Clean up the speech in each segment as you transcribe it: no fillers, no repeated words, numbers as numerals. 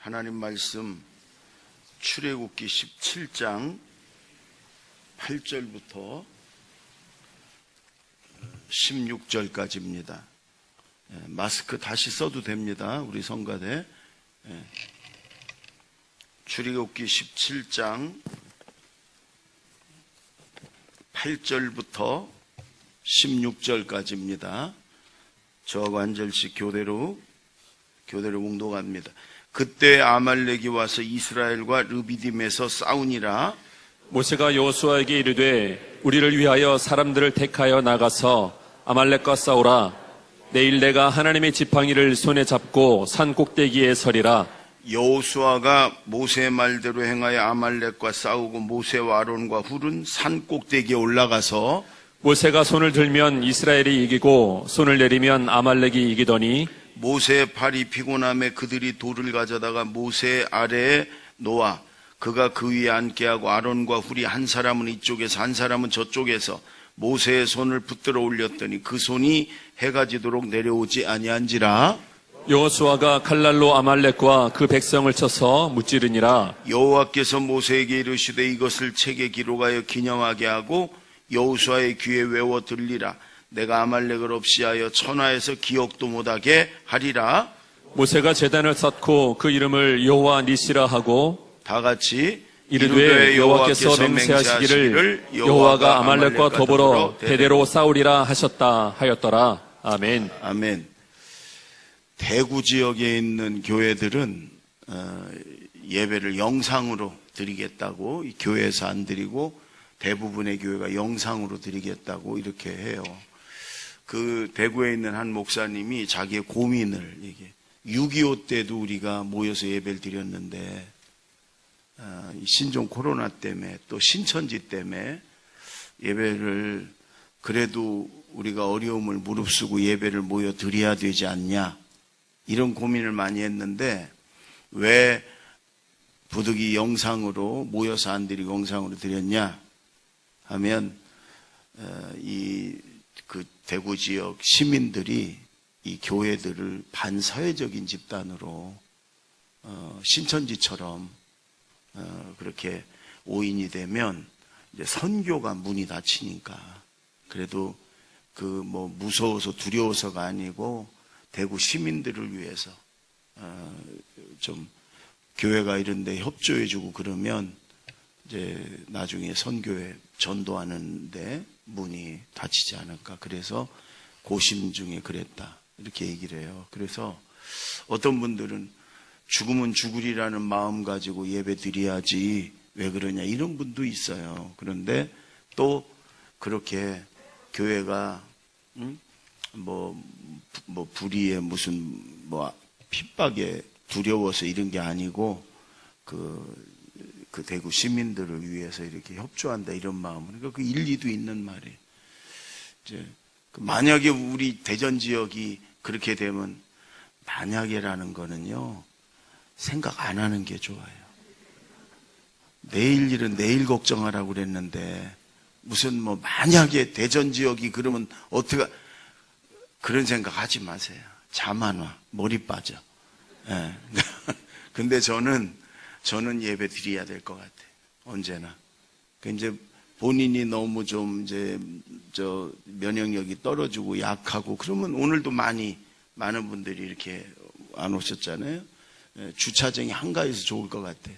하나님 말씀 출애굽기 17장 8절부터 16절까지입니다. 마스크 다시 써도 됩니다. 우리 성가대. 출애굽기 17장 8절부터 16절까지입니다. 저하고 한 절씩 교대로 묵독합니다. 그때 아말렉이 와서 이스라엘과 르비딤에서 싸우니라. 모세가 여호수아에게 이르되 우리를 위하여 사람들을 택하여 나가서 아말렉과 싸우라. 내일 내가 하나님의 지팡이를 손에 잡고 산 꼭대기에 서리라. 여호수아가 모세의 말대로 행하여 아말렉과 싸우고 모세와 아론과 훌은 산 꼭대기에 올라가서 모세가 손을 들면 이스라엘이 이기고 손을 내리면 아말렉이 이기더니 모세의 팔이 피곤함에 그들이 돌을 가져다가 모세 아래에 놓아 그가 그 위에 앉게 하고 아론과 훌이 한 사람은 이쪽에서 한 사람은 저쪽에서 모세의 손을 붙들어 올렸더니 그 손이 해가 지도록 내려오지 아니한지라. 여호수아가 칼날로 아말렉과 그 백성을 쳐서 무찌르니라. 여호와께서 모세에게 이르시되 이것을 책에 기록하여 기념하게 하고 여호수아의 귀에 외워 들리라. 내가 아말렉을 없이하여 천하에서 기억도 못하게 하리라. 모세가 제단을 쌓고 그 이름을 여호와 니시라 하고 다 같이 이르되 여호와께서 맹세하시기를 여호와가 아말렉과 더불어 대대로 싸우리라 하셨다 하였더라. 아멘. 아멘. 대구 지역에 있는 교회들은 예배를 영상으로 드리겠다고, 이 교회에서 안 드리고 대부분의 교회가 영상으로 드리겠다고 이렇게 해요. 그 대구에 있는 한 목사님이 자기의 고민을 얘기해. 6.25 때도 우리가 모여서 예배를 드렸는데 신종 코로나 때문에 또 신천지 때문에 예배를 그래도 우리가 어려움을 무릅쓰고 예배를 모여 드려야 되지 않냐, 이런 고민을 많이 했는데 왜 부득이 영상으로 모여서 안 드리고 영상으로 드렸냐 하면 그 대구 지역 시민들이 이 교회들을 반사회적인 집단으로 신천지처럼 그렇게 오인이 되면 이제 선교가 문이 닫히니까, 그래도 그 뭐 무서워서 두려워서가 아니고 대구 시민들을 위해서 좀 교회가 이런데 협조해주고 그러면 이제 나중에 선교에 전도하는데 문이 닫히지 않을까. 그래서 고심 중에 그랬다, 이렇게 얘기를 해요. 그래서 어떤 분들은 죽으면 죽으리라는 마음 가지고 예배 드려야지 왜 그러냐, 이런 분도 있어요. 그런데 또 그렇게 교회가 불의에 무슨 핍박에 두려워서 이런 게 아니고 그 대구 시민들을 위해서 이렇게 협조한다, 이런 마음은, 그러니까 그 일리도 있는 말이에요. 이제 만약에 우리 대전 지역이 그렇게 되면, 만약에라는 거는요 생각 안 하는 게 좋아요. 내일 일은 내일 걱정하라고 그랬는데 무슨 만약에 대전 지역이 그러면 어떻게, 그런 생각 하지 마세요. 잠 안 와, 머리 빠져. 예. 근데 저는 예배 드려야 될 것 같아요. 언제나. 이제 본인이 너무 좀 면역력이 떨어지고 약하고 그러면, 오늘도 많은 분들이 이렇게 안 오셨잖아요. 주차장이 한가해서 좋을 것 같아요.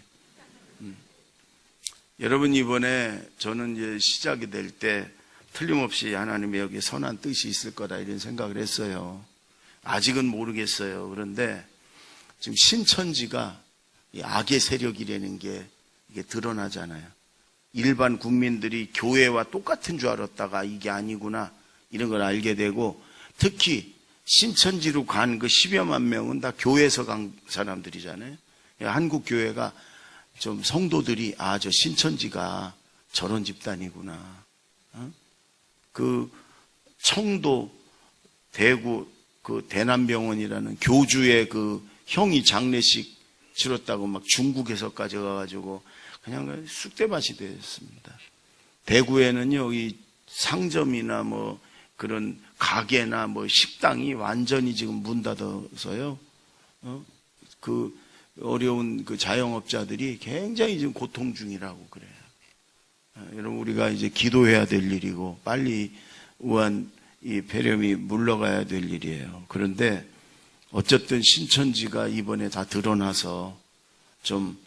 여러분, 이번에 저는 이제 시작이 될 때 틀림없이 하나님의 여기에 선한 뜻이 있을 거다, 이런 생각을 했어요. 아직은 모르겠어요. 그런데 지금 신천지가 악의 세력이라는 게 이게 드러나잖아요. 일반 국민들이 교회와 똑같은 줄 알았다가 이게 아니구나, 이런 걸 알게 되고, 특히 신천지로 간 그 10여만 명은 다 교회에서 간 사람들이잖아요. 한국 교회가 좀 성도들이 저 신천지가 저런 집단이구나. 그 청도 대구 그 대남병원이라는 교주의 그 형이 장례식 치렀다고 막 중국에서까지 가가지고 그냥 쑥대밭이 됐습니다. 대구에는요, 이 상점이나 그런 가게나 식당이 완전히 지금 문 닫아서요, 어려운 그 자영업자들이 굉장히 지금 고통 중이라고 그래요. 여러분, 우리가 이제 기도해야 될 일이고 빨리 우한 이 폐렴이 물러가야 될 일이에요. 그런데 어쨌든 신천지가 이번에 다 드러나서 좀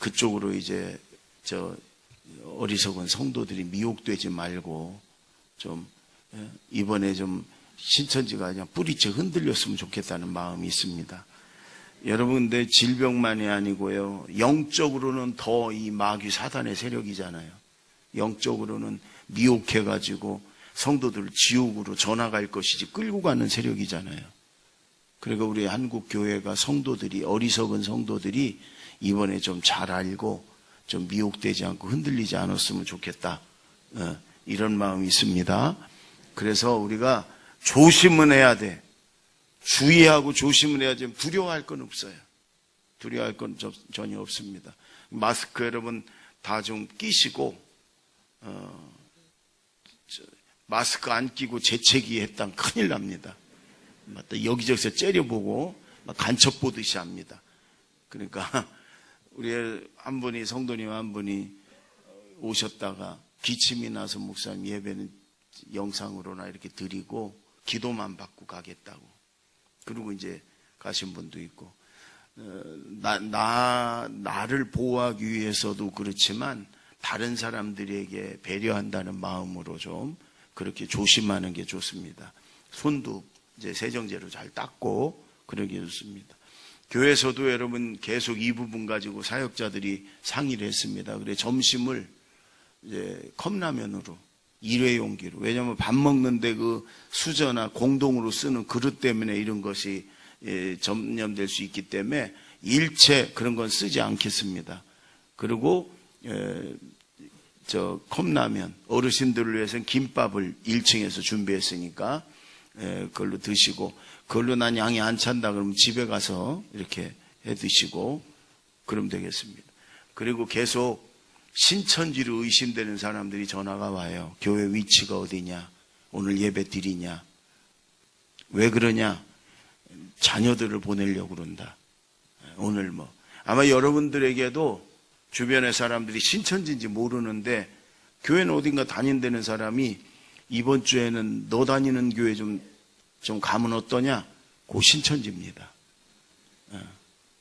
그쪽으로 이제 저 어리석은 성도들이 미혹되지 말고 좀 이번에 좀 신천지가 그냥 뿌리채 흔들렸으면 좋겠다는 마음이 있습니다. 여러분, 근데 질병만이 아니고요, 영적으로는 더 이 마귀 사단의 세력이잖아요. 영적으로는 미혹해가지고 성도들을 지옥으로 전화갈 것이지 끌고 가는 세력이잖아요. 그러니까 우리 한국 교회가 성도들이, 어리석은 성도들이 이번에 좀 잘 알고 좀 미혹되지 않고 흔들리지 않았으면 좋겠다, 이런 마음이 있습니다. 그래서 우리가 조심은 해야 돼. 주의하고 조심을 해야지. 두려워할 건 없어요. 두려워할 건 전혀 없습니다. 마스크 여러분 다 좀 끼시고, 마스크 안 끼고 재채기 했다면 큰일 납니다. 여기저기서 째려보고 간첩 보듯이 합니다. 그러니까 우리 한 분이, 성도님 한 분이 오셨다가 기침이 나서 목사님 예배는 영상으로나 이렇게 드리고 기도만 받고 가겠다고. 그리고 이제 가신 분도 있고, 나를 보호하기 위해서도 그렇지만 다른 사람들에게 배려한다는 마음으로 좀 그렇게 조심하는 게 좋습니다. 손도 이제 세정제로 잘 닦고 그러게 좋습니다. 교회에서도 여러분 계속 이 부분 가지고 사역자들이 상의를 했습니다. 그래 점심을 이제 컵라면으로, 일회용기로. 왜냐하면 밥 먹는데 그 수저나 공동으로 쓰는 그릇 때문에 이런 것이 전염될 수 있기 때문에 일체 그런 건 쓰지 않겠습니다. 그리고 저 컵라면, 어르신들을 위해서는 김밥을 1층에서 준비했으니까 그걸로 드시고, 그걸로 난 양이 안 찬다 그러면 집에 가서 이렇게 해 드시고 그러면 되겠습니다. 그리고 계속 신천지로 의심되는 사람들이 전화가 와요. 교회 위치가 어디냐, 오늘 예배 드리냐, 왜 그러냐, 자녀들을 보내려고 그런다. 오늘 뭐 아마 여러분들에게도 주변의 사람들이 신천지인지 모르는데 교회는 어딘가 다닌다는 사람이 이번 주에는 너 다니는 교회 좀 가면 어떠냐? 그 신천지입니다.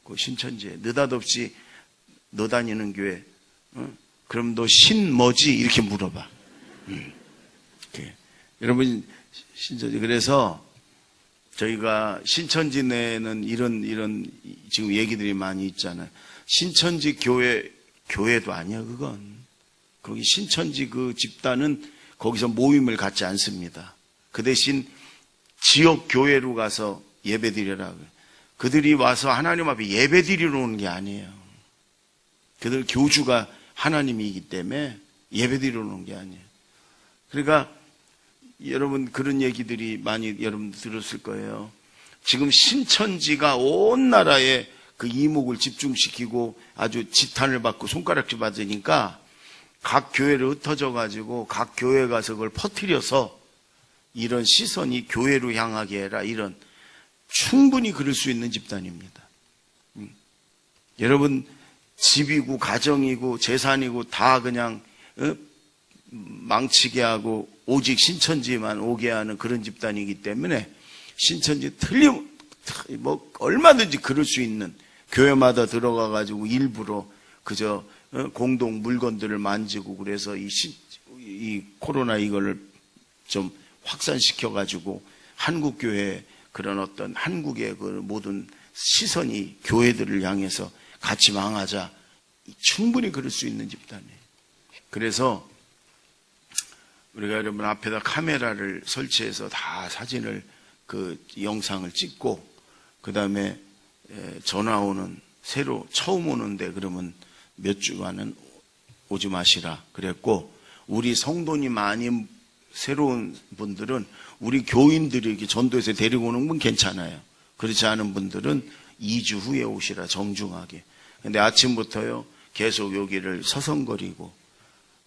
그 신천지에 느닷없이 너 다니는 교회, 그럼 너 신 뭐지? 이렇게 물어봐. 여러분, 신천지. 그래서 저희가 신천지 내에는 이런 지금 얘기들이 많이 있잖아요. 신천지 교회도 아니야, 그건. 거기 신천지 그 집단은 거기서 모임을 갖지 않습니다. 그 대신 지역 교회로 가서 예배 드리라. 그들이 와서 하나님 앞에 예배 드리러 오는 게 아니에요. 그들 교주가 하나님이기 때문에 예배 드리러 오는 게 아니에요. 그러니까 여러분 그런 얘기들이 많이 여러분 들었을 거예요. 지금 신천지가 온 나라에 그 이목을 집중시키고 아주 지탄을 받고 손가락질 받으니까 각 교회를 흩어져 가지고 각 교회 가서 그걸 퍼뜨려서 이런 시선이 교회로 향하게 해라, 이런, 충분히 그럴 수 있는 집단입니다. 여러분 집이고 가정이고 재산이고 다 그냥 망치게 하고 오직 신천지만 오게 하는 그런 집단이기 때문에 신천지 뭐 얼마든지 그럴 수 있는, 교회마다 들어가 가지고 일부러 그저 공동 물건들을 만지고 그래서 이 코로나 이거를 좀 확산시켜 가지고 한국 교회 그런 어떤 한국의 그 모든 시선이 교회들을 향해서 같이 망하자, 충분히 그럴 수 있는 집단이에요. 그래서 우리가 여러분 앞에다 카메라를 설치해서 다 사진을 그 영상을 찍고, 그 다음에 전화 오는, 새로 처음 오는데 그러면 몇 주간은 오지 마시라 그랬고, 우리 성도님 아닌 새로운 분들은 우리 교인들이 이렇게 전도해서 데리고 오는 분 괜찮아요. 그렇지 않은 분들은 2주 후에 오시라, 정중하게. 근데 아침부터요 계속 여기를 서성거리고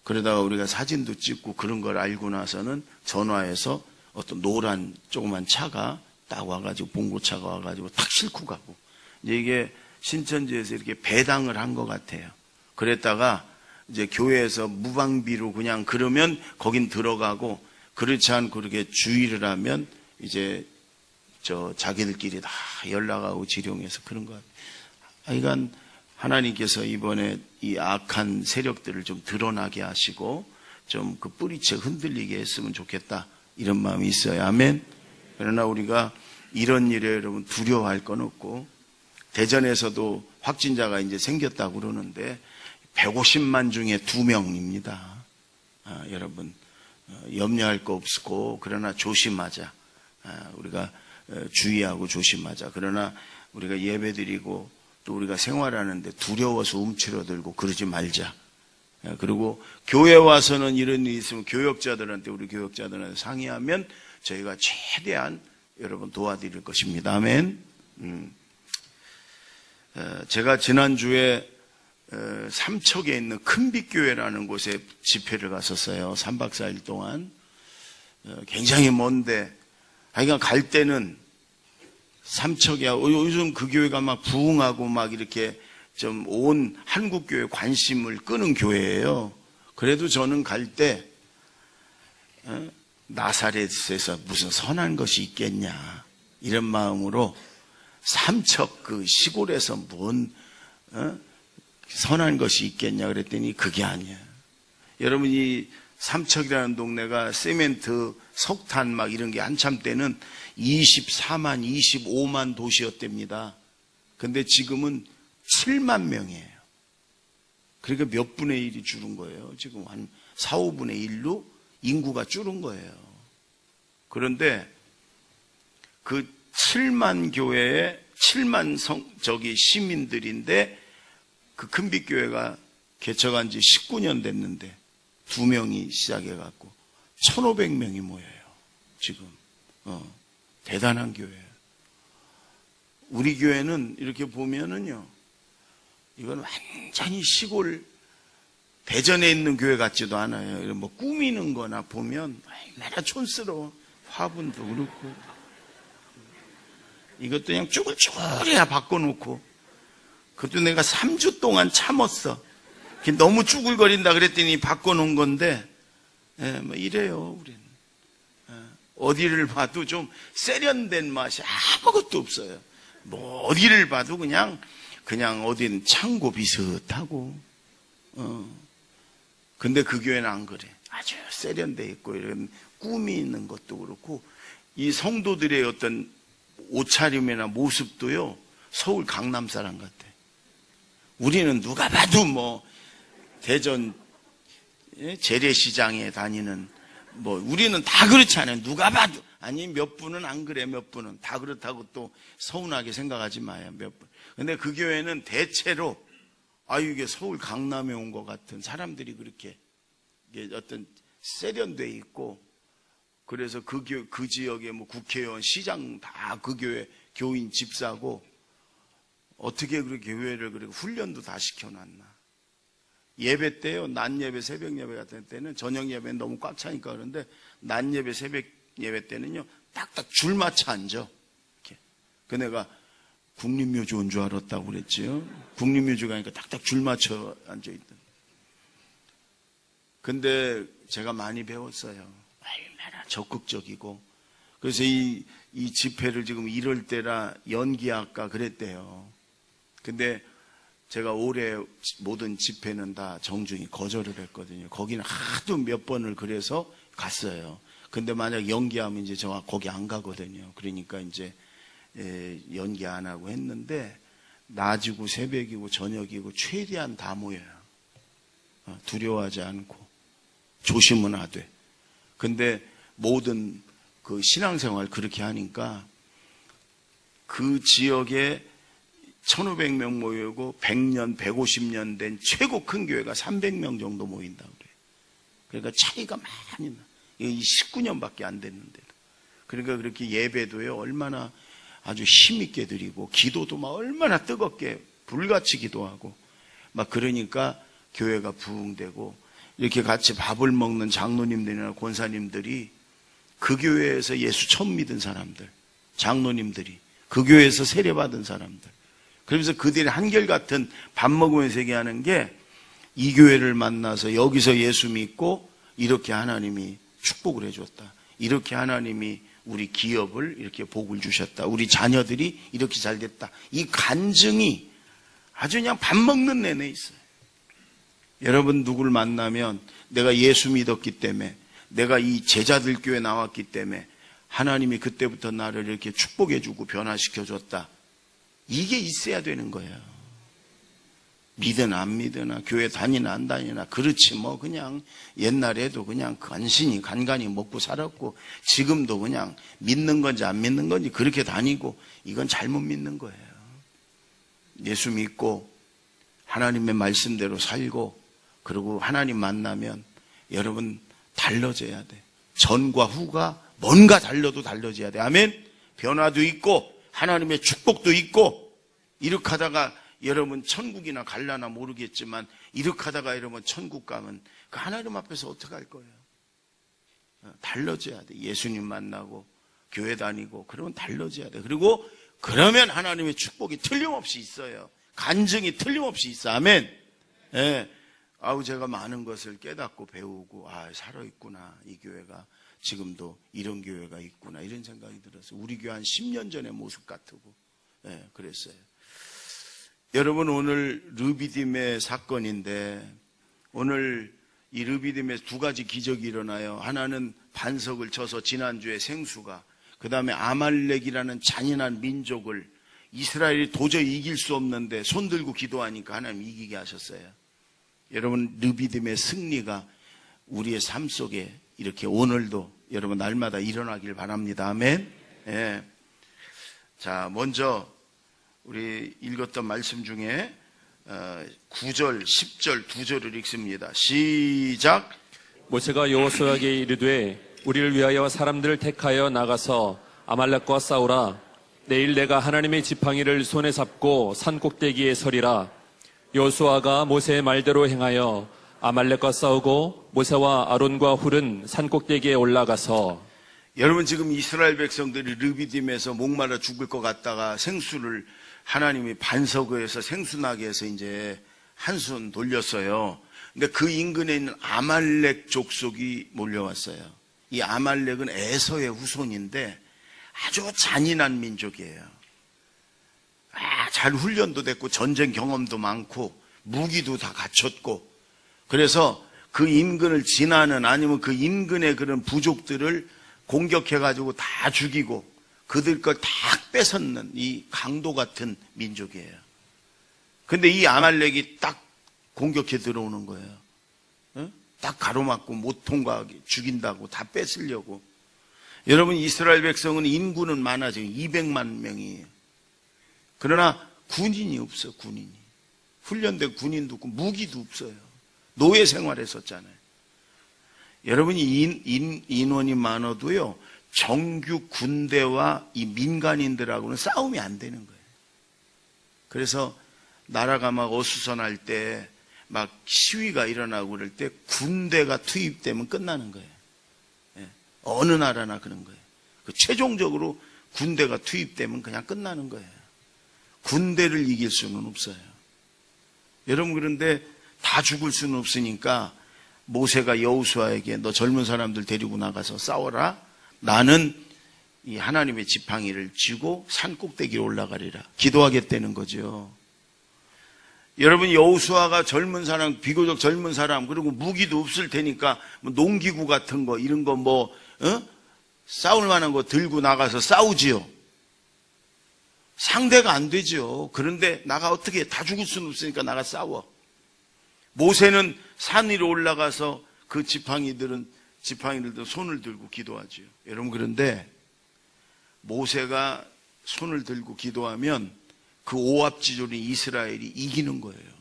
그러다가 우리가 사진도 찍고 그런 걸 알고 나서는 전화해서 어떤 노란 조그만 차가 딱 와가지고 봉고차가 와가지고 탁 싣고 가고, 이제 이게 신천지에서 이렇게 배당을 한 것 같아요. 그랬다가 이제 교회에서 무방비로 그냥 그러면 거긴 들어가고, 그렇지 않고 그렇게 주의를 하면 이제 자기들끼리 다 연락하고 지령해서 그런 것 같아요. 하여간 하나님께서 이번에 이 악한 세력들을 좀 드러나게 하시고 좀 그 뿌리채 흔들리게 했으면 좋겠다, 이런 마음이 있어요. 아멘. 그러나 우리가 이런 일에 여러분 두려워할 건 없고, 대전에서도 확진자가 이제 생겼다고 그러는데 150만 중에 2명입니다. 여러분 염려할 거 없고, 그러나 조심하자. 우리가 주의하고 조심하자. 그러나 우리가 예배드리고 또 우리가 생활하는데 두려워서 움츠러들고 그러지 말자. 그리고 교회 와서는 이런 일이 있으면 교역자들한테, 우리 교역자들한테 상의하면 저희가 최대한 여러분 도와드릴 것입니다. 아멘. 제가 지난주에 삼척에 있는 큰빛교회라는 곳에 집회를 갔었어요. 3박 4일 동안. 굉장히 먼데, 하여간 갈 때는 삼척이야. 요즘 그 교회가 막 부흥하고 막 이렇게 좀 온 한국교회 관심을 끄는 교회예요. 그래도 저는 갈 때 나사렛에서 무슨 선한 것이 있겠냐, 이런 마음으로 삼척 그 시골에서 뭔 선한 것이 있겠냐 그랬더니 그게 아니야. 여러분이 삼척이라는 동네가 세멘트, 석탄 막 이런 게 한참 때는 24만, 25만 도시였답니다. 근데 지금은 7만 명이에요. 그러니까 몇 분의 1이 줄은 거예요. 지금 한 4, 5분의 1로 인구가 줄은 거예요. 그런데 그 7만 교회에 7만 시민들인데, 그 큰빛교회가 개척한 지 19년 됐는데 2명이 시작해갖고 1,500명이 모여요. 지금 대단한 교회예요. 우리 교회는 이렇게 보면은요, 이건 완전히 시골 대전에 있는 교회 같지도 않아요. 이런 뭐 꾸미는 거나 보면 얼마나 촌스러워. 화분도 그렇고 이것도 그냥 쭈글쭈글해야 바꿔놓고, 그것도 내가 3주 동안 참았어. 너무 쭈글거린다 그랬더니 바꿔놓은 건데, 뭐 이래요, 우리는. 어디를 봐도 좀 세련된 맛이 아무것도 없어요. 뭐 어디를 봐도 그냥 어딘 창고 비슷하고. 근데 그 교회는 안 그래. 아주 세련돼 있고, 이런 꿈이 있는 것도 그렇고, 이 성도들의 어떤 옷차림이나 모습도요, 서울 강남 사람 같아. 우리는 누가 봐도 뭐 대전 재래시장에 다니는, 뭐 우리는 다 그렇지 않아요. 누가 봐도. 아니, 몇 분은 안 그래. 몇 분은 다 그렇다고 또 서운하게 생각하지 마요. 몇 분. 근데 그 교회는 대체로 이게 서울 강남에 온 것 같은 사람들이 그렇게 어떤 세련돼 있고, 그래서 그 지역에 뭐 국회의원, 시장 다 그 교회 교인 집사고, 어떻게 그렇게 교회를 그렇게 훈련도 다 시켜놨나. 예배 때요, 낮 예배, 새벽 예배 같은 때는, 저녁 예배는 너무 꽉 차니까 그런데 낮 예배, 새벽 예배 때는요, 딱딱 줄 맞춰 앉아. 이렇게. 그 내가 국립묘주 온 줄 알았다고 그랬지요. 국립묘주가 아니까 딱딱 줄 맞춰 앉아있던. 근데 제가 많이 배웠어요. 얼마나 적극적이고. 그래서 이 집회를 지금 이럴 때라 연기할까 그랬대요. 근데 제가 올해 모든 집회는 다 정중히 거절을 했거든요. 거기는 하도 몇 번을 그래서 갔어요. 근데 만약 연기하면 이제 저 거기 안 가거든요. 그러니까 이제 연기 안 하고 했는데, 낮이고 새벽이고 저녁이고 최대한 다 모여요. 두려워하지 않고 조심은 하되. 근데 모든 그 신앙생활 그렇게 하니까 그 지역에 1,500명 모이고 100년, 150년 된 최고 큰 교회가 300명 정도 모인다고 그래요. 그러니까 차이가 많이 나. 이 19년밖에 안 됐는데. 그러니까 그렇게 예배도요, 얼마나 아주 힘있게 드리고, 기도도 막 얼마나 뜨겁게 불같이 기도하고, 막 그러니까 교회가 부흥되고, 이렇게 같이 밥을 먹는 장로님들이나 권사님들이 그 교회에서 예수 처음 믿은 사람들, 장로님들이 그 교회에서 세례받은 사람들, 그러면서 그들이 한결같은 밥 먹으면서 얘기하는 게 이 교회를 만나서 여기서 예수 믿고 이렇게 하나님이 축복을 해줬다. 이렇게 하나님이 우리 기업을 이렇게 복을 주셨다. 우리 자녀들이 이렇게 잘 됐다. 이 간증이 아주 그냥 밥 먹는 내내 있어요. 여러분 누구를 만나면 내가 예수 믿었기 때문에, 내가 이 제자들 교회 나왔기 때문에 하나님이 그때부터 나를 이렇게 축복해주고 변화시켜줬다. 이게 있어야 되는 거예요. 믿으나 안 믿으나, 교회 다니나 안 다니나, 그렇지 뭐 그냥 옛날에도 그냥 간간히 먹고 살았고 지금도 그냥 믿는 건지 안 믿는 건지 그렇게 다니고, 이건 잘못 믿는 거예요. 예수 믿고 하나님의 말씀대로 살고, 그리고 하나님 만나면 여러분 달라져야 돼. 전과 후가 뭔가 달라져야 돼. 아멘. 변화도 있고 하나님의 축복도 있고, 이렇게 하다가 여러분 천국이나 갈라나 모르겠지만 이렇게 하다가 여러분 천국 가면 그 하나님 앞에서 어떻게 할 거예요? 달라져야 돼. 예수님 만나고 교회 다니고 그러면 달라져야 돼. 그리고 그러면 하나님의 축복이 틀림없이 있어요. 간증이 틀림없이 있어. 아멘. 예. 아우 제가 많은 것을 깨닫고 배우고 살아있구나. 이 교회가 지금도 이런 교회가 있구나. 이런 생각이 들어서 우리 교회 한 10년 전의 모습 같고 그랬어요. 여러분 오늘 르비딤의 사건인데, 오늘 이 르비딤에 두 가지 기적이 일어나요. 하나는 반석을 쳐서 지난주에 생수가, 그 다음에 아말렉이라는 잔인한 민족을 이스라엘이 도저히 이길 수 없는데 손 들고 기도하니까 하나님 이기게 하셨어요. 여러분 르비딤의 승리가 우리의 삶 속에 이렇게 오늘도 여러분 날마다 일어나길 바랍니다. 아멘. 예. 자, 먼저 우리 읽었던 말씀 중에 9절, 10절 두 절을 읽습니다. 시작. 모세가 여호수아에게 이르되 우리를 위하여 사람들을 택하여 나가서 아말렉과 싸우라. 내일 내가 하나님의 지팡이를 손에 잡고 산 꼭대기에 서리라. 여호수아가 모세의 말대로 행하여 아말렉과 싸우고 모세와 아론과 훌은 산 꼭대기에 올라가서, 여러분 지금 이스라엘 백성들이 르비딤에서 목마르 죽을 것 같다가 생수를 하나님이 반석에서 생수나게 해서 이제 한숨 돌렸어요. 근데 그 인근에 있는 아말렉 족속이 몰려왔어요. 이 아말렉은 에서의 후손인데 아주 잔인한 민족이에요. 잘 훈련도 됐고 전쟁 경험도 많고 무기도 다 갖췄고, 그래서 그 인근을 지나는, 아니면 그 인근의 그런 부족들을 공격해가지고 다 죽이고 그들 걸 다 뺏었는 이 강도 같은 민족이에요. 근데 이 아말렉이 딱 공격해 들어오는 거예요. 딱 가로막고 못 통과하게 죽인다고, 다 뺏으려고. 여러분 이스라엘 백성은 인구는 많아, 지금 200만 명이에요. 그러나 군인이 없어. 군인이 훈련된 군인도 없고 무기도 없어요. 노예 생활했었잖아요. 여러분이 인원이 많아도요, 정규 군대와 이 민간인들하고는 싸움이 안 되는 거예요. 그래서 나라가 막 어수선할 때, 막 시위가 일어나고 그럴 때 군대가 투입되면 끝나는 거예요. 어느 나라나 그런 거예요. 최종적으로 군대가 투입되면 그냥 끝나는 거예요. 군대를 이길 수는 없어요. 여러분 그런데 다 죽을 수는 없으니까 모세가 여호수아에게 너 젊은 사람들 데리고 나가서 싸워라. 나는 이 하나님의 지팡이를 쥐고 산 꼭대기에 올라가리라. 기도하겠다는 거죠. 여러분 여호수아가 젊은 사람, 비교적 젊은 사람, 그리고 무기도 없을 테니까 뭐 농기구 같은 거 이런 거 싸울 만한 거 들고 나가서 싸우지요. 상대가 안 되죠. 그런데 나가 어떻게, 다 죽을 수는 없으니까 나가 싸워. 모세는 산 위로 올라가서 그 지팡이들도 손을 들고 기도하지요. 여러분 그런데 모세가 손을 들고 기도하면 그 오합지졸인 이스라엘이 이기는 거예요.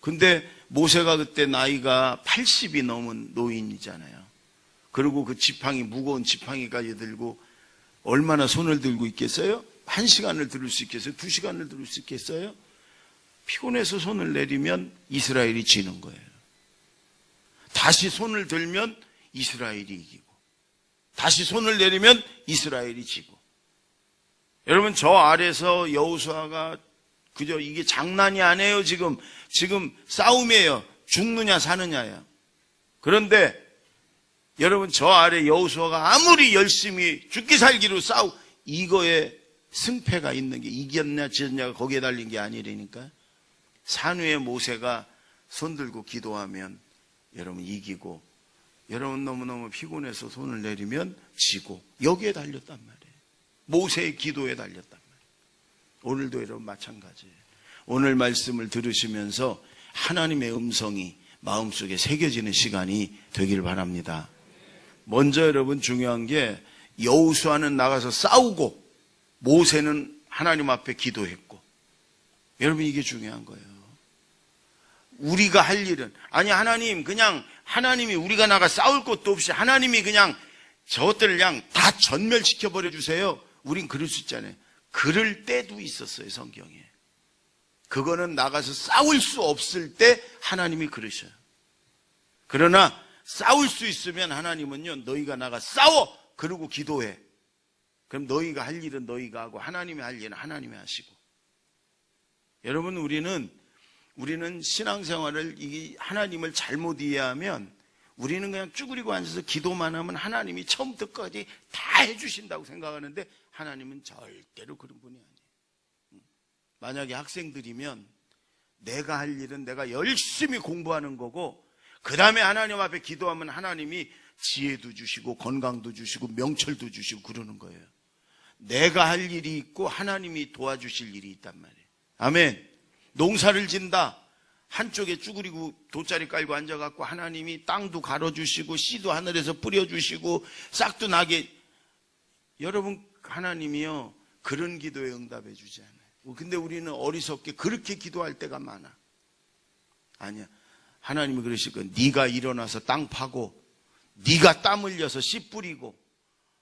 근데 모세가 그때 나이가 80이 넘은 노인이잖아요. 그리고 그 무거운 지팡이까지 들고 얼마나 손을 들고 있겠어요? 1시간을 들을 수 있겠어요? 2시간을 들을 수 있겠어요? 피곤해서 손을 내리면 이스라엘이 지는 거예요. 다시 손을 들면 이스라엘이 이기고, 다시 손을 내리면 이스라엘이 지고. 여러분, 저 아래서 여호수아가 그저 이게 장난이 아니에요. 지금 싸움이에요. 죽느냐 사느냐야. 그런데 여러분, 저 아래 여호수아가 아무리 열심히 죽기 살기로 이거에 승패가 있는 게, 이겼냐 지었냐가 거기에 달린 게 아니라니까. 산 위에 모세가 손 들고 기도하면 여러분 이기고, 여러분 너무너무 피곤해서 손을 내리면 지고, 여기에 달렸단 말이에요. 모세의 기도에 달렸단 말이에요. 오늘도 여러분 마찬가지예요. 오늘 말씀을 들으시면서 하나님의 음성이 마음속에 새겨지는 시간이 되기를 바랍니다. 먼저 여러분 중요한 게, 여호수아는 나가서 싸우고 모세는 하나님 앞에 기도했고, 여러분 이게 중요한 거예요. 우리가 할 일은, 아니 하나님이 우리가 나가 싸울 것도 없이 하나님이 그냥 저것들을 그냥 다 전멸시켜 버려 주세요. 우린 그럴 수 있잖아요. 그럴 때도 있었어요, 성경에. 그거는 나가서 싸울 수 없을 때 하나님이 그러셔요. 그러나 싸울 수 있으면 하나님은요, 너희가 나가 싸워! 그러고 기도해. 그럼 너희가 할 일은 너희가 하고 하나님이 할 일은 하나님이 하시고. 여러분, 우리는 신앙생활을, 이 하나님을 잘못 이해하면 우리는 그냥 쭈그리고 앉아서 기도만 하면 하나님이 처음부터 끝까지 다 해주신다고 생각하는데, 하나님은 절대로 그런 분이 아니에요. 만약에 학생들이면 내가 할 일은 내가 열심히 공부하는 거고, 그 다음에 하나님 앞에 기도하면 하나님이 지혜도 주시고 건강도 주시고 명철도 주시고 그러는 거예요. 내가 할 일이 있고 하나님이 도와주실 일이 있단 말이에요. 아멘. 농사를 진다. 한쪽에 쭈그리고 돗자리 깔고 앉아갖고 하나님이 땅도 갈아주시고 씨도 하늘에서 뿌려주시고 싹도 나게. 여러분, 하나님이요, 그런 기도에 응답해 주지 않아요. 근데 우리는 어리석게 그렇게 기도할 때가 많아. 아니야. 하나님이 그러실 거예요. 네가 일어나서 땅 파고, 네가 땀 흘려서 씨 뿌리고,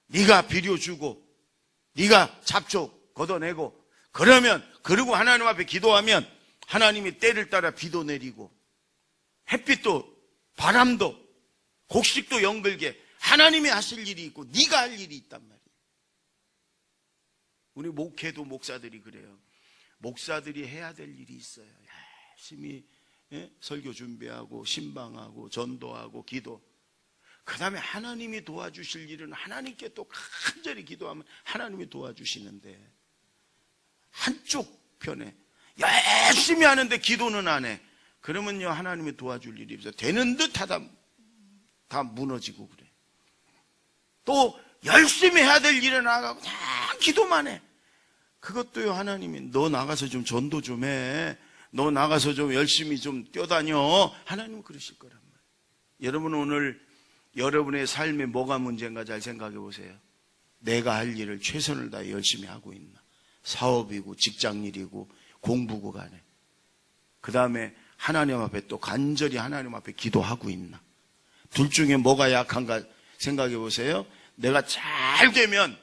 네가 비료 주고, 네가 잡초 걷어내고, 그리고 하나님 앞에 기도하면 하나님이 때를 따라 비도 내리고 햇빛도 바람도 곡식도 연글게 하나님이 하실 일이 있고 네가 할 일이 있단 말이에요. 우리 목회도 목사들이 그래요. 목사들이 해야 될 일이 있어요. 열심히 설교 준비하고 신방하고 전도하고 기도. 그 다음에 하나님이 도와주실 일은 하나님께 또 간절히 기도하면 하나님이 도와주시는데, 한쪽 편에 열심히 하는데 기도는 안 해. 그러면요, 하나님이 도와줄 일이 없어요. 되는 듯 하다 다 무너지고 그래. 또 열심히 해야 될 일에 나가고 그냥 기도만 해. 그것도요, 하나님이 너 나가서 좀 전도 좀 해. 너 나가서 좀 열심히 좀 뛰어다녀. 하나님은 그러실 거란 말이에요. 여러분, 오늘 여러분의 삶에 뭐가 문제인가 잘 생각해 보세요. 내가 할 일을 최선을 다해 열심히 하고 있나? 사업이고 직장일이고 공부고 간에. 그 다음에 하나님 앞에 또 간절히 하나님 앞에 기도하고 있나? 둘 중에 뭐가 약한가 생각해 보세요. 내가 잘 되면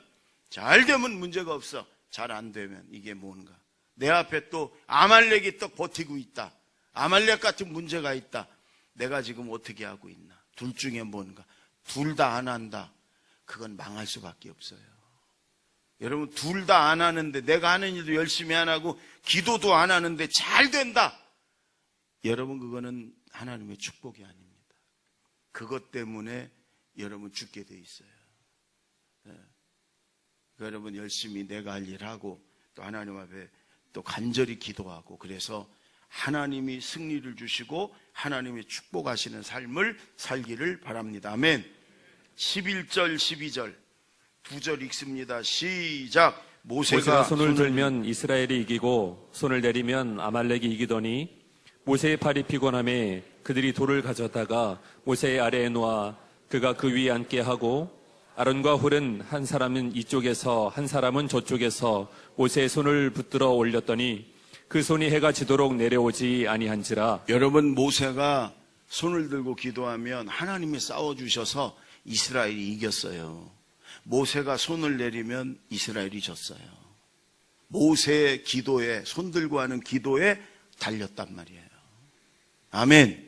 문제가 없어. 잘 안 되면 이게 뭔가? 내 앞에 또 아말렉이 또 버티고 있다. 아말렉 같은 문제가 있다. 내가 지금 어떻게 하고 있나? 둘 중에 뭔가? 둘 다 안 한다. 그건 망할 수밖에 없어요. 여러분, 둘 다 안 하는데, 내가 하는 일도 열심히 안 하고 기도도 안 하는데 잘 된다. 여러분, 그거는 하나님의 축복이 아닙니다. 그것 때문에 여러분 죽게 돼 있어요. 여러분, 열심히 내가 할 일하고 또 하나님 앞에 또 간절히 기도하고, 그래서 하나님이 승리를 주시고 하나님이 축복하시는 삶을 살기를 바랍니다. 아멘. 11절 12절 두 절 읽습니다. 시작. 모세가 손을 들면 이스라엘이 이기고 손을 내리면 아말렉이 이기더니 모세의 팔이 피곤함에 그들이 돌을 가져다가 모세의 아래에 놓아 그가 그 위에 앉게 하고, 아론과 홀은 한 사람은 이쪽에서 한 사람은 저쪽에서 모세의 손을 붙들어 올렸더니 그 손이 해가 지도록 내려오지 아니한지라. 여러분, 모세가 손을 들고 기도하면 하나님이 싸워주셔서 이스라엘이 이겼어요. 모세가 손을 내리면 이스라엘이 졌어요. 모세의 기도에, 손 들고 하는 기도에 달렸단 말이에요. 아멘.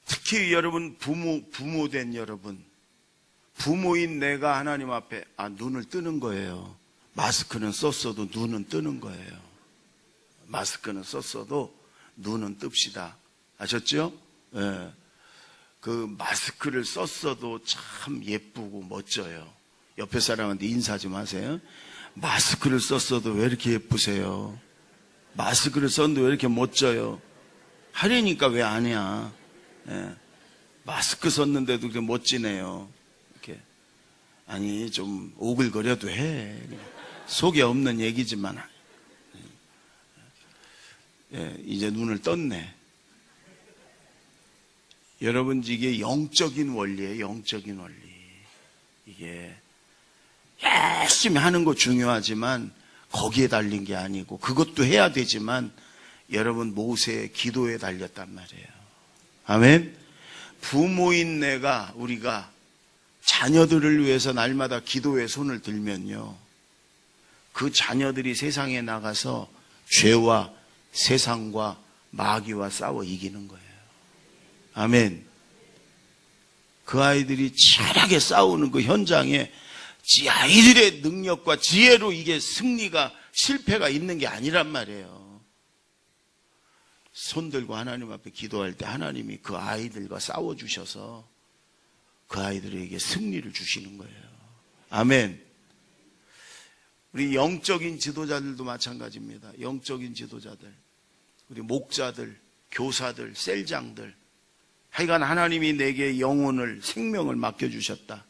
특히 여러분, 부모된 여러분, 부모인 내가 하나님 앞에 눈을 뜨는 거예요. 마스크는 썼어도 눈은 뜨는 거예요. 마스크는 썼어도 눈은 뜹시다. 아셨죠? 예. 그 마스크를 썼어도 참 예쁘고 멋져요. 옆에 사람한테 인사 좀 하세요. 마스크를 썼어도 왜 이렇게 예쁘세요? 마스크를 썼는데 왜 이렇게 멋져요? 하려니까 왜 안 해? 예. 마스크 썼는데도 그렇게 멋지네요. 이렇게. 아니, 좀 오글거려도 해. 속에 없는 얘기지만. 예, 이제 눈을 떴네. 여러분, 이게 영적인 원리예요. 영적인 원리. 이게 열심히 하는 거 중요하지만 거기에 달린 게 아니고, 그것도 해야 되지만 여러분, 모세의 기도에 달렸단 말이에요. 아멘. 부모인 우리가 자녀들을 위해서 날마다 기도에 손을 들면요, 그 자녀들이 세상에 나가서 죄와 세상과 마귀와 싸워 이기는 거예요. 아멘. 그 아이들이 치열하게 싸우는 그 현장에 아이들의 능력과 지혜로 이게 승리가, 실패가 있는 게 아니란 말이에요. 손 들고 하나님 앞에 기도할 때 하나님이 그 아이들과 싸워주셔서 그 아이들에게 승리를 주시는 거예요. 아멘. 우리 영적인 지도자들도 마찬가지입니다. 영적인 지도자들, 우리 목자들, 교사들, 셀장들, 하여간 하나님이 내게 영혼을, 생명을 맡겨주셨다.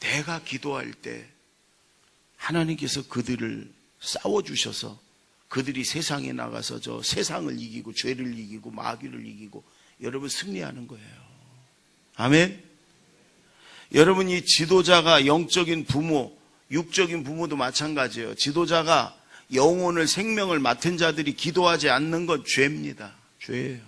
내가 기도할 때 하나님께서 그들을 싸워주셔서 그들이 세상에 나가서 저 세상을 이기고 죄를 이기고 마귀를 이기고 여러분 승리하는 거예요. 아멘. 여러분, 이 지도자가 영적인 부모, 육적인 부모도 마찬가지예요. 지도자가 영혼을, 생명을 맡은 자들이 기도하지 않는 건 죄입니다. 죄예요.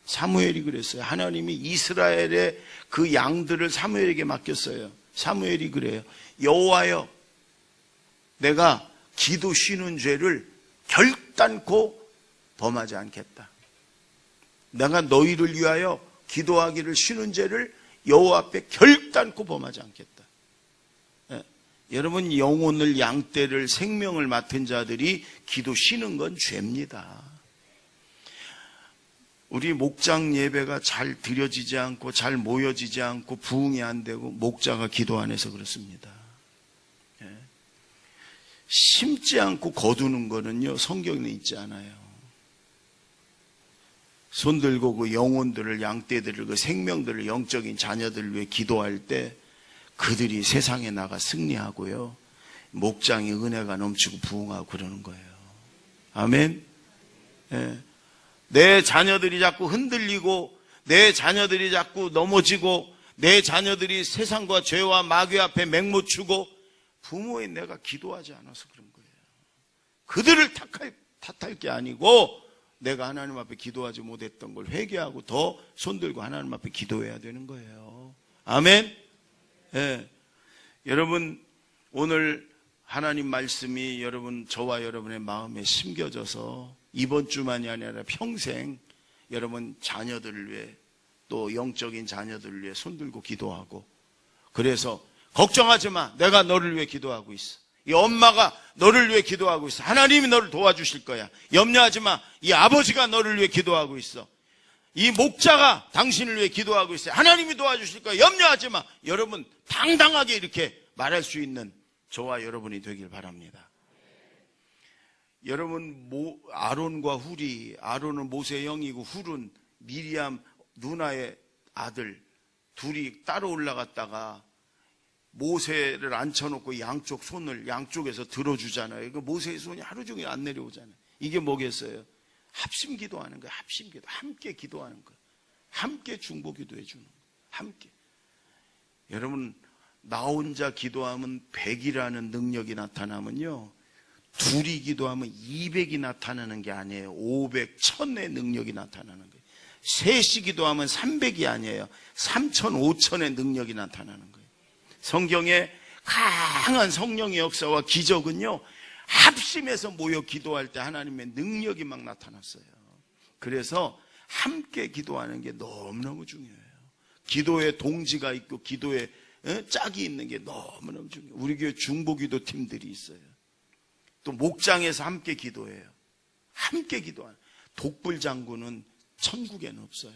사무엘이 그랬어요. 하나님이 이스라엘의 그 양들을 사무엘에게 맡겼어요. 사무엘이 그래요. 여호와여, 내가 기도 쉬는 죄를 결단코 범하지 않겠다. 내가 너희를 위하여 기도하기를 쉬는 죄를 여호와 앞에 결단코 범하지 않겠다. 예. 여러분, 영혼을, 양떼를, 생명을 맡은 자들이 기도 쉬는 건 죄입니다. 우리 목장 예배가 잘 드려지지 않고 잘 모여지지 않고 부흥이 안 되고 목자가 기도 안 해서 그렇습니다. 예. 심지 않고 거두는 거는요, 성경에 있지 않아요. 손 들고 그 영혼들을, 양떼들을, 그 생명들을, 영적인 자녀들을 위해 기도할 때 그들이 세상에 나가 승리하고요, 목장의 은혜가 넘치고 부흥하고 그러는 거예요. 아멘. 예. 내 자녀들이 자꾸 흔들리고 내 자녀들이 자꾸 넘어지고 내 자녀들이 세상과 죄와 마귀 앞에 맹모추고 부모인 내가 기도하지 않아서 그런 거예요. 그들을 탓할 게 아니고 내가 하나님 앞에 기도하지 못했던 걸 회개하고 더 손들고 하나님 앞에 기도해야 되는 거예요. 아멘. 예. 여러분, 오늘 하나님 말씀이 여러분, 저와 여러분의 마음에 심겨져서 이번 주만이 아니라 평생 여러분 자녀들을 위해, 또 영적인 자녀들을 위해 손들고 기도하고, 그래서 걱정하지 마, 내가 너를 위해 기도하고 있어. 이 엄마가 너를 위해 기도하고 있어. 하나님이 너를 도와주실 거야. 염려하지 마, 이 아버지가 너를 위해 기도하고 있어. 이 목자가 당신을 위해 기도하고 있어요. 하나님이 도와주실 거야. 염려하지 마. 여러분, 당당하게 이렇게 말할 수 있는 저와 여러분이 되길 바랍니다. 여러분, 아론과 훌이, 아론은 모세의 형이고 훌은 미리암 누나의 아들, 둘이 따로 올라갔다가 모세를 앉혀놓고 양쪽 손을 양쪽에서 들어주잖아요. 그 모세의 손이 하루 종일 안 내려오잖아요. 이게 뭐겠어요? 합심 기도하는 거예요. 합심 기도. 함께 기도하는 거예요. 함께 중보 기도해 주는 거예요. 함께. 여러분, 나 혼자 기도하면 100이라는 능력이 나타나면요, 둘이 기도하면 200이 나타나는 게 아니에요. 500, 1000의 능력이 나타나는 거예요. 셋이 기도하면 300이 아니에요. 3000, 5000의 능력이 나타나는 거예요. 성경에 강한 성령의 역사와 기적은요, 합심해서 모여 기도할 때 하나님의 능력이 막 나타났어요. 그래서 함께 기도하는 게 너무너무 중요해요. 기도에 동지가 있고 기도에 짝이 있는 게 너무너무 중요해요. 우리 교회 중보기도 팀들이 있어요. 또 목장에서 함께 기도해요. 함께 기도하는. 독불장군은 천국에는 없어요.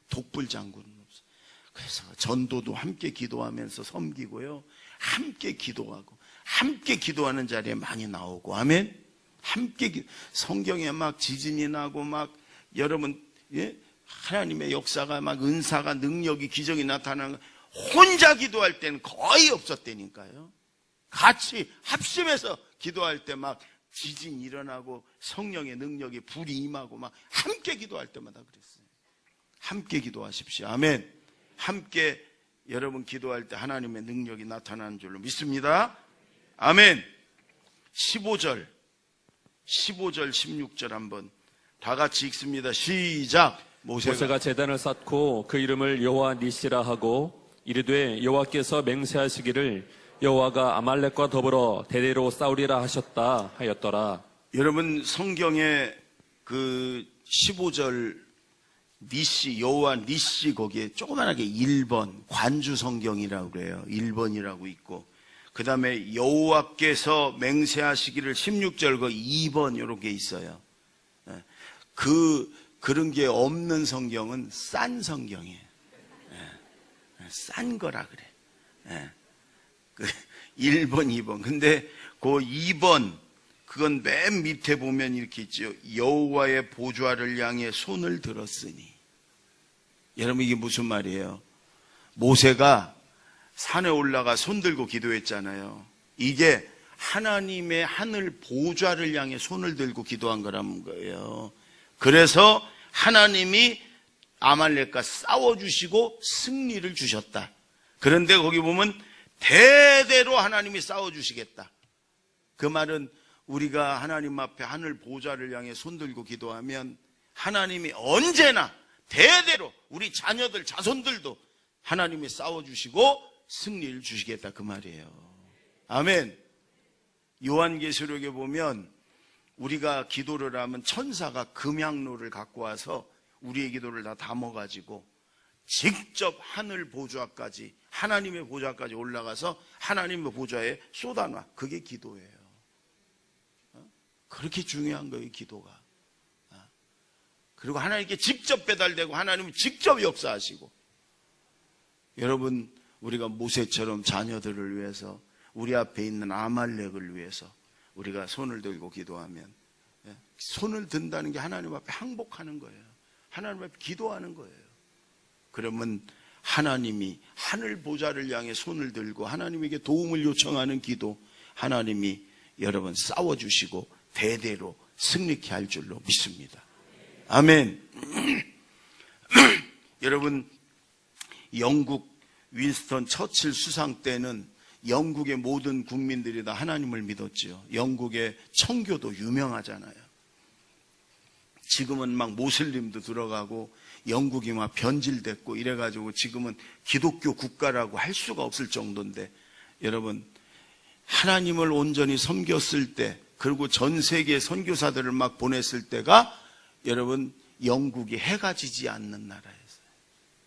독불장군은 없어요. 그래서 전도도 함께 기도하면서 섬기고요. 함께 기도하고 함께 기도하는 자리에 많이 나오고 아멘. 함께 성경에 막 지진이 나고 막 여러분 하나님의 역사가 막 은사가 능력이 기적이 나타나는 혼자 기도할 때는 거의 없었다니까요. 같이 합심해서 기도할 때 막 지진이 일어나고 성령의 능력이 불이 임하고 막 함께 기도할 때마다 그랬어요. 함께 기도하십시오. 아멘. 함께 여러분 기도할 때 하나님의 능력이 나타나는 줄로 믿습니다. 아멘. 15절 16절 한번 다 같이 읽습니다. 시작. 모세가 제단을 쌓고 그 이름을 여호와 니시라 하고 이르되 여호와께서 맹세하시기를 여호와가 아말렉과 더불어 대대로 싸우리라 하셨다 하였더라. 여러분 성경에 그 15절 니시 여호와 니시 거기에 조그만하게 1번 관주 성경이라고 그래요. 1번이라고 있고 그 다음에 여호와께서 맹세하시기를 16절 그 2번 이렇게 있어요. 그런 게 없는 성경은 싼 성경이에요. 싼 거라 그래. 그 1번, 2번. 근데 그 2번, 그건 맨 밑에 보면 이렇게 있죠. 여호와의 보좌를 향해 손을 들었으니. 여러분 이게 무슨 말이에요? 모세가 산에 올라가 손 들고 기도했잖아요. 이게 하나님의 하늘 보좌를 향해 손을 들고 기도한 거라는 거예요. 그래서 하나님이 아말렉과 싸워주시고 승리를 주셨다. 그런데 거기 보면 대대로 하나님이 싸워주시겠다. 그 말은 우리가 하나님 앞에 하늘 보좌를 향해 손들고 기도하면 하나님이 언제나 대대로 우리 자녀들 자손들도 하나님이 싸워주시고 승리를 주시겠다 그 말이에요. 아멘. 요한계시록에 보면 우리가 기도를 하면 천사가 금향로를 갖고 와서 우리의 기도를 다 담아가지고 직접 하늘 보좌까지 하나님의 보좌까지 올라가서 하나님의 보좌에 쏟아놔. 그게 기도예요. 그렇게 중요한 거예요, 기도가. 그리고 하나님께 직접 배달되고 하나님은 직접 역사하시고. 여러분, 우리가 모세처럼 자녀들을 위해서 우리 앞에 있는 아말렉을 위해서 우리가 손을 들고 기도하면 손을 든다는 게 하나님 앞에 항복하는 거예요. 하나님 앞에 기도하는 거예요. 그러면 하나님이 하늘 보좌를 향해 손을 들고 하나님에게 도움을 요청하는 기도 하나님이 여러분 싸워주시고 대대로 승리케 할 줄로 믿습니다. 아멘. 여러분 영국 윈스턴 처칠 수상 때는 영국의 모든 국민들이 다 하나님을 믿었지요. 영국의 청교도 유명하잖아요. 지금은 막 모슬림도 들어가고 영국이 막 변질됐고 이래가지고 지금은 기독교 국가라고 할 수가 없을 정도인데 여러분 하나님을 온전히 섬겼을 때 그리고 전 세계 선교사들을 막 보냈을 때가 여러분 영국이 해가 지지 않는 나라였어요.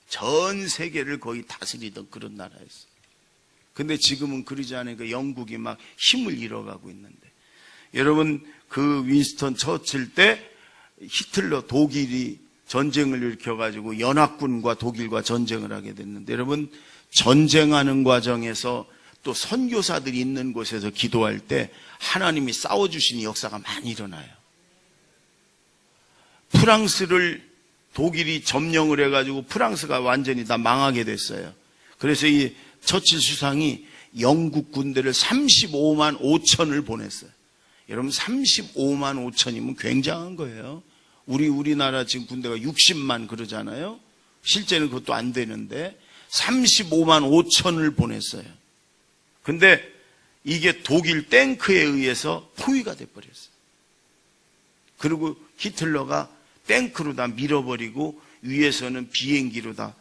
전 세계를 거의 다스리던 그런 나라였어요. 근데 지금은 그러지 않으니까 영국이 막 힘을 잃어가고 있는데 여러분 그 윈스턴 처칠 때 히틀러 독일이 전쟁을 일으켜가지고 연합군과 독일과 전쟁을 하게 됐는데 여러분 전쟁하는 과정에서 또 선교사들이 있는 곳에서 기도할 때 하나님이 싸워주시는 역사가 많이 일어나요. 프랑스를 독일이 점령을 해가지고 프랑스가 완전히 다 망하게 됐어요. 그래서 이 처칠 수상이 영국 군대를 35만 5천을 보냈어요. 여러분 35만 5천이면 굉장한 거예요. 우리나라 지금 군대가 60만 그러잖아요. 실제는 그것도 안 되는데 35만 5천을 보냈어요. 근데 이게 독일 탱크에 의해서 포위가 돼버렸어요. 그리고 히틀러가 탱크로 다 밀어버리고 위에서는 비행기로 다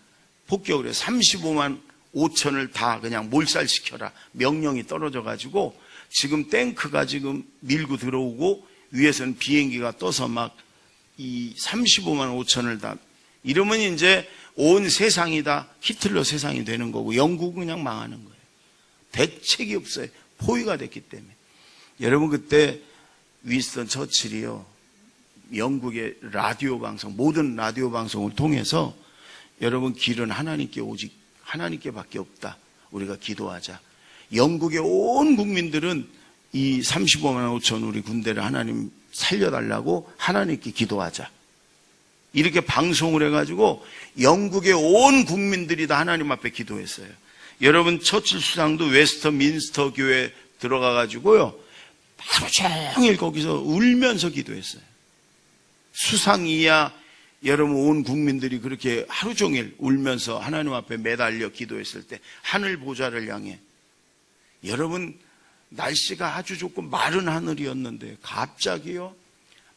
폭격을 해요. 35만 5천을 다 그냥 몰살시켜라 명령이 떨어져가지고 지금 탱크가 지금 밀고 들어오고 위에서는 비행기가 떠서 막 이 35만 5천을 다 이러면 이제 온 세상이 다 히틀러 세상이 되는 거고 영국은 그냥 망하는 거예요. 대책이 없어요. 포위가 됐기 때문에. 여러분 그때 윈스턴 처칠이요, 영국의 라디오 방송, 모든 라디오 방송을 통해서 여러분 길은 하나님께 오직 하나님께밖에 없다. 우리가 기도하자. 영국의 온 국민들은 이 35만 5천 우리 군대를 하나님 살려달라고 하나님께 기도하자. 이렇게 방송을 해가지고 영국의 온 국민들이 다 하나님 앞에 기도했어요. 여러분 처칠 수상도 웨스터민스터 교회 들어가가지고요, 하루 종일 거기서 울면서 기도했어요. 수상 이하 여러분 온 국민들이 그렇게 하루 종일 울면서 하나님 앞에 매달려 기도했을 때 하늘 보좌를 향해, 여러분 날씨가 아주 좋고 마른 하늘이었는데 갑자기요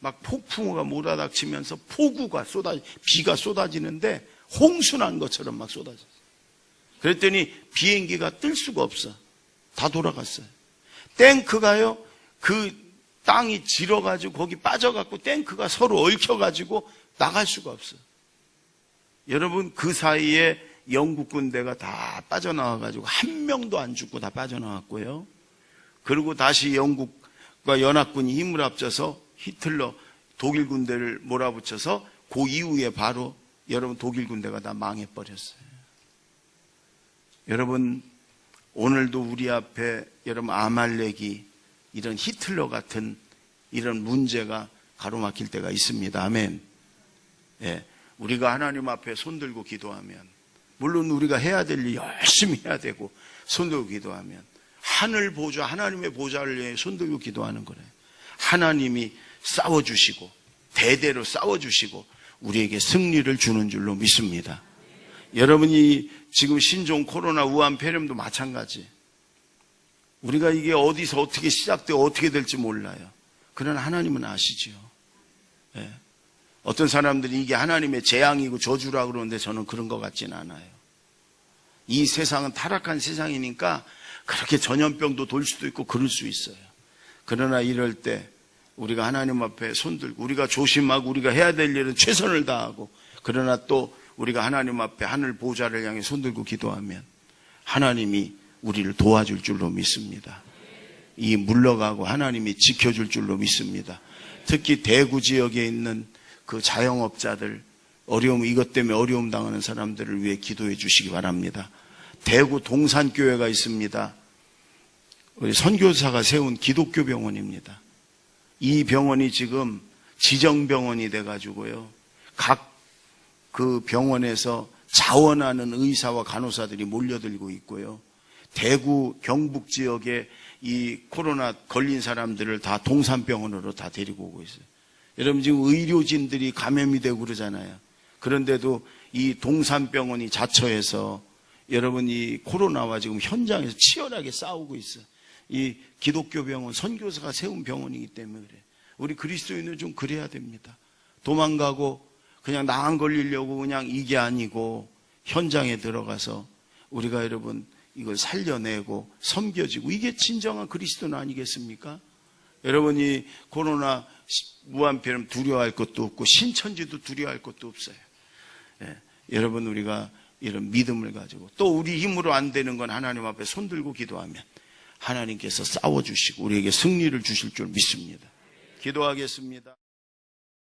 막 폭풍우가 몰아닥치면서 폭우가 비가 쏟아지는데 홍수난 것처럼 막 쏟아졌어요. 그랬더니 비행기가 뜰 수가 없어. 다 돌아갔어요. 탱크가요, 그 땅이 질어가지고 거기 빠져갖고 탱크가 서로 얽혀가지고 나갈 수가 없어요. 여러분 그 사이에 영국 군대가 다 빠져나와가지고 한 명도 안 죽고 다 빠져나왔고요. 그리고 다시 영국과 연합군이 힘을 합쳐서 히틀러 독일 군대를 몰아붙여서 그 이후에 바로 여러분 독일 군대가 다 망해버렸어요. 여러분 오늘도 우리 앞에 여러분 아말렉이 이런 히틀러 같은 이런 문제가 가로막힐 때가 있습니다. 아멘. 예, 우리가 하나님 앞에 손들고 기도하면, 물론 우리가 해야 될 일 열심히 해야 되고 손들고 기도하면 하늘 보좌, 하나님의 보좌를 위해 손들고 기도하는 거래요. 하나님이 싸워주시고 대대로 싸워주시고 우리에게 승리를 주는 줄로 믿습니다. 여러분이 지금 신종 코로나 우한 폐렴도 마찬가지. 우리가 이게 어디서 어떻게 시작되고 어떻게 될지 몰라요. 그러나 하나님은 아시지요. 예. 어떤 사람들이 이게 하나님의 재앙이고 저주라고 그러는데 저는 그런 것 같지는 않아요. 이 세상은 타락한 세상이니까 그렇게 전염병도 돌 수도 있고 그럴 수 있어요. 그러나 이럴 때 우리가 하나님 앞에 손들고 우리가 조심하고 우리가 해야 될 일은 최선을 다하고, 그러나 또 우리가 하나님 앞에 하늘 보좌를 향해 손들고 기도하면 하나님이 우리를 도와줄 줄로 믿습니다. 이 물러가고 하나님이 지켜줄 줄로 믿습니다. 특히 대구 지역에 있는 그 자영업자들, 이것 때문에 어려움 당하는 사람들을 위해 기도해 주시기 바랍니다. 대구 동산교회가 있습니다. 우리 선교사가 세운 기독교 병원입니다. 이 병원이 지금 지정병원이 돼가지고요, 각 그 병원에서 자원하는 의사와 간호사들이 몰려들고 있고요, 대구 경북 지역에 이 코로나 걸린 사람들을 다 동산병원으로 다 데리고 오고 있어요. 여러분 지금 의료진들이 감염이 되고 그러잖아요. 그런데도 이 동산병원이 자처해서 여러분 이 코로나와 지금 현장에서 치열하게 싸우고 있어요. 이 기독교 병원, 선교사가 세운 병원이기 때문에 그래요. 우리 그리스도인은 좀 그래야 됩니다. 도망가고 그냥 나 안 걸리려고 그냥 이게 아니고 현장에 들어가서 우리가 여러분 이걸 살려내고 섬겨지고, 이게 진정한 그리스도는 아니겠습니까? 여러분이 코로나 무한폐렴 두려워할 것도 없고 신천지도 두려워할 것도 없어요. 예, 여러분 우리가 이런 믿음을 가지고 또 우리 힘으로 안 되는 건 하나님 앞에 손들고 기도하면 하나님께서 싸워주시고 우리에게 승리를 주실 줄 믿습니다. 기도하겠습니다.